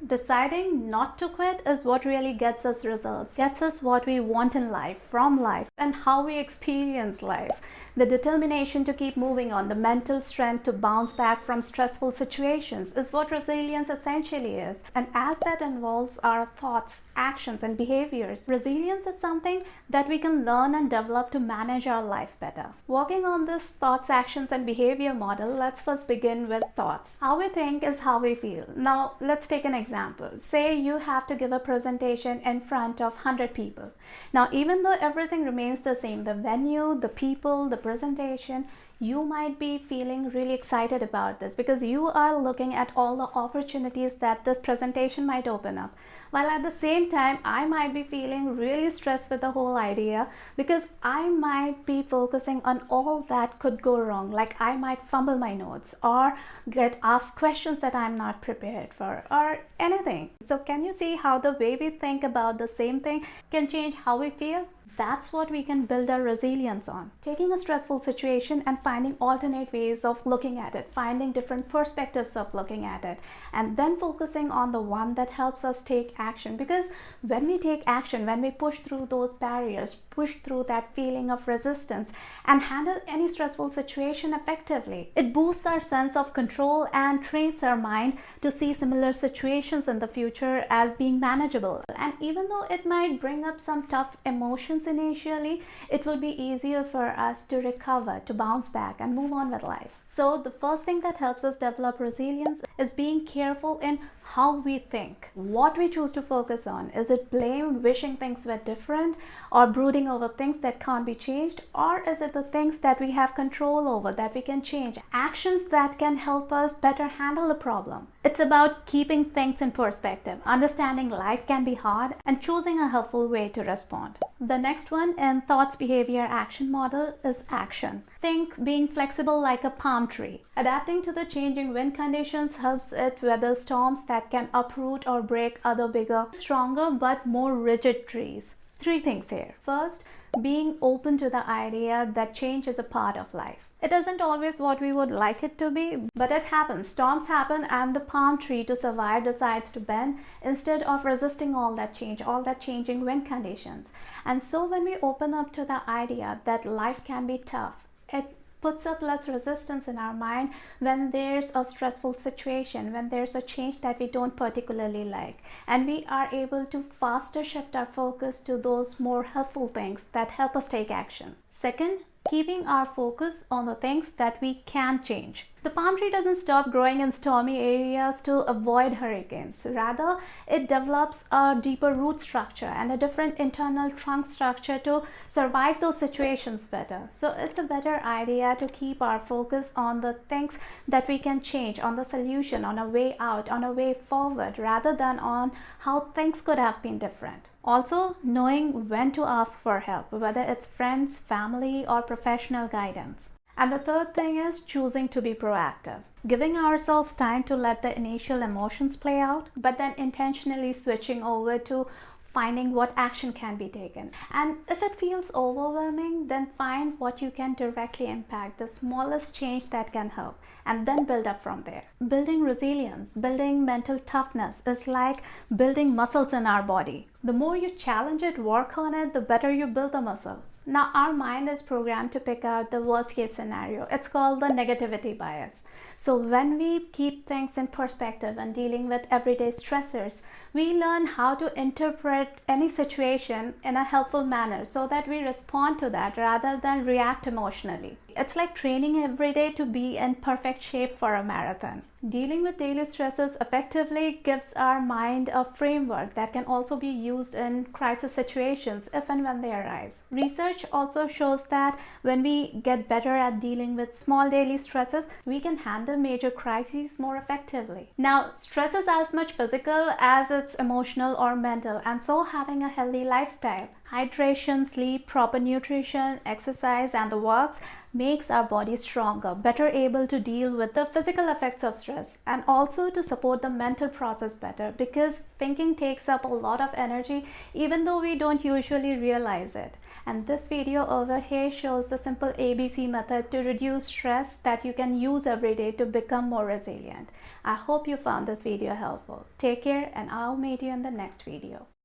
Deciding not to quit is what really gets us results, gets us what we want in life, from life, and how we experience life. The determination to keep moving on, the mental strength to bounce back from stressful situations is what resilience essentially is. And as that involves our thoughts, actions, and behaviors, resilience is something that we can learn and develop to manage our life better. Working on this thoughts, actions, and behavior model, let's first begin with thoughts. How we think is how we feel. Now, let's take an example. Say you have to give a presentation in front of 100 people. Now, even though everything remains the same, the venue, the people, the presentation, you might be feeling really excited about this because you are looking at all the opportunities that this presentation might open up. While at the same time, I might be feeling really stressed with the whole idea because I might be focusing on all that could go wrong. Like I might fumble my notes or get asked questions that I'm not prepared for or anything. So can you see how the way we think about the same thing can change how we feel? That's what we can build our resilience on. Taking a stressful situation and finding alternate ways of looking at it, finding different perspectives of looking at it, and then focusing on the one that helps us take action. Because when we take action, when we push through those barriers, push through that feeling of resistance and handle any stressful situation effectively, it boosts our sense of control and trains our mind to see similar situations in the future as being manageable. And even though it might bring up some tough emotions initially, it will be easier for us to recover, to bounce back and move on with life. So the first thing that helps us develop resilience is being careful in how we think, what we choose to focus on. Is it blame, wishing things were different, or brooding over things that can't be changed? Or is it the things that we have control over, that we can change, actions that can help us better handle the problem? It's about keeping things in perspective, understanding life can be hard, and choosing a helpful way to respond. The next one in thoughts, behavior, action model is action. Think being flexible like a palm tree. Adapting to the changing wind conditions helps it weather storms that can uproot or break other bigger, stronger but more rigid trees. Three things here. First, being open to the idea that change is a part of life. It isn't always what we would like it to be, but it happens. Storms happen and the palm tree to survive decides to bend instead of resisting all that change, all that changing wind conditions. And so when we open up to the idea that life can be tough, it puts up less resistance in our mind when there's a stressful situation, when there's a change that we don't particularly like, and we are able to faster shift our focus to those more helpful things that help us take action. Second, keeping our focus on the things that we can change. The palm tree doesn't stop growing in stormy areas to avoid hurricanes. Rather, it develops a deeper root structure and a different internal trunk structure to survive those situations better. So it's a better idea to keep our focus on the things that we can change, on the solution, on a way out, on a way forward, rather than on how things could have been different. Also, knowing when to ask for help, whether it's friends, family, or professional guidance. And the third thing is choosing to be proactive. Giving ourselves time to let the initial emotions play out, but then intentionally switching over to finding what action can be taken. And if it feels overwhelming, then find what you can directly impact, the smallest change that can help, and then build up from there. Building resilience, building mental toughness is like building muscles in our body. The more you challenge it, work on it, the better you build the muscle. Now, our mind is programmed to pick out the worst case scenario. It's called the negativity bias. So when we keep things in perspective and dealing with everyday stressors, we learn how to interpret any situation in a helpful manner so that we respond to that rather than react emotionally. It's like training every day to be in perfect shape for a marathon. Dealing with daily stresses effectively gives our mind a framework that can also be used in crisis situations if and when they arise. Research also shows that when we get better at dealing with small daily stresses, we can handle major crises more effectively. Now, stress is as much physical as it's emotional or mental, and so having a healthy lifestyle, Hydration, sleep, proper nutrition, exercise, and the works makes our body stronger, better able to deal with the physical effects of stress, and also to support the mental process better, because thinking takes up a lot of energy even though we don't usually realize it. And this video over here shows the simple ABC method to reduce stress that you can use every day to become more resilient. I hope you found this video helpful. Take care, and I'll meet you in the next video.